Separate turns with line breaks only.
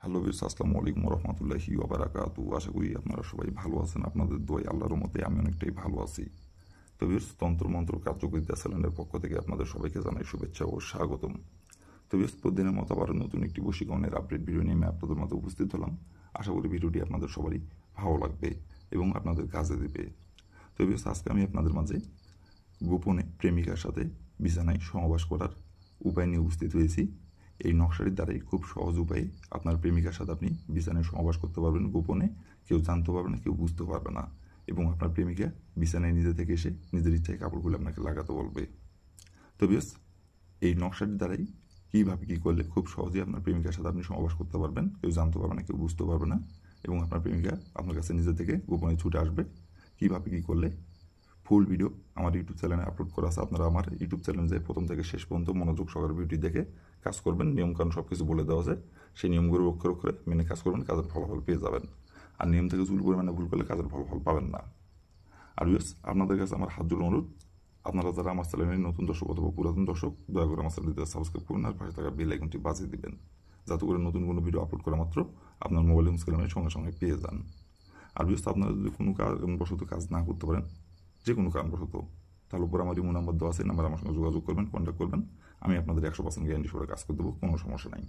Hello viewers, আসসালামু আলাইকুম ওয়া রাহমাতুল্লাহি ওয়া বারাকাতুহু। আশা করি আপনারা সবাই ভালো আছেন। আপনাদের দোয়ায় আল্লাহর রহমতে আমি অনেকটাই ভালো আছি। তো ভিউয়ার্স, তন্ত্রমন্ত্র কার্যবিদ্যা চ্যানেলের পক্ষ থেকে আপনাদের সবাইকে জানাই শুভেচ্ছা ও স্বাগতম। তো ভিউয়ার্স, প্রতিদিনের মতো আবার নতুন একটি বশীকরণের আপডেট ভিডিও নিয়ে আমি আপনাদের মাঝে উপস্থিত হলাম। আশা করি ভিডিওটি আপনাদের সবারই ভালো লাগবে এবং আপনাদের কাজে দেবে। তো ভিউয়ার্স, আজকে আমি আপনাদের মাঝে গোপনে প্রেমিকার সাথে বিছানায় সহবাস করার উপায় নিয়ে উপস্থিত হয়েছি। এই নকশাটির দ্বারাই খুব সহজ উপায়ে আপনার প্রেমিকার সাথে আপনি বিছানায় সহবাস করতে পারবেন গোপনে। কেউ জানতে পারবে না, কেউ বুঝতে পারবে না, এবং আপনার প্রেমিকা বিছানায় নিজে থেকে এসে নিজের ইচ্ছায় কাপড় খুলে আপনাকে লাগাতে বলবে। তো বিয়াস, এই নকশাটির দ্বারাই কীভাবে কী করলে খুব সহজেই আপনার প্রেমিকার সাথে আপনি সহবাস করতে পারবেন, কেউ জানতে পারবে না, কেউ বুঝতে পারবে না, এবং আপনার প্রেমিকা আপনার কাছে নিজে থেকে গোপনে ছুটে আসবে। কীভাবে কী করলে ফুল ভিডিও আমার ইউটিউব চ্যানেলে আপলোড করা আছে। আপনারা আমার ইউটিউব চ্যানেলে যে প্রথম থেকে শেষ পর্যন্ত মনোযোগ সহকারে ভিডিও দেখে কাজ করবেন। নিয়মকানুন সব কিছু বলে দেওয়া আছে, সেই নিয়মগুলো অক্ষর অক্ষরে মেনে কাজ করবেন, কাজের ফলাফল পেয়ে যাবেন। আর নিয়ম থেকে ভুল পরিমাণে ভুল করলে কাজের ফলাফল পাবেন না। আর বিয়ার্স, আপনাদের কাছে আমার হাত জোড় অনুরোধ, আপনারা যারা আমার চ্যানেলের নতুন দর্শক অথবা পুরাতন দর্শক, দয়া করে আমার চ্যানেলটিতে সাবস্ক্রাইব করুন আর পাশে থাকা বেল আইকনটি বাজিয়ে দিবেন, যাতে করে নতুন কোনো ভিডিও আপলোড করা মাত্র আপনার মোবাইল হোম স্ক্রিনের সঙ্গে সঙ্গে পেয়ে যান। আর বিয়ার্স, আপনারা যদি কোনো কারণবশত কাজ না করতে পারেন, যে কোনো কারণবশত, তাহলে উপর আমার ইমো নাম্বার দেওয়া আছে, নাম্বার আমার সঙ্গে যোগাযোগ করবেন, কন্ট্যাক্ট করবেন। আমি আপনাদের 100% গ্যারান্টি সহকারে কাজ করে দেবো, কোনো সমস্যা নাই।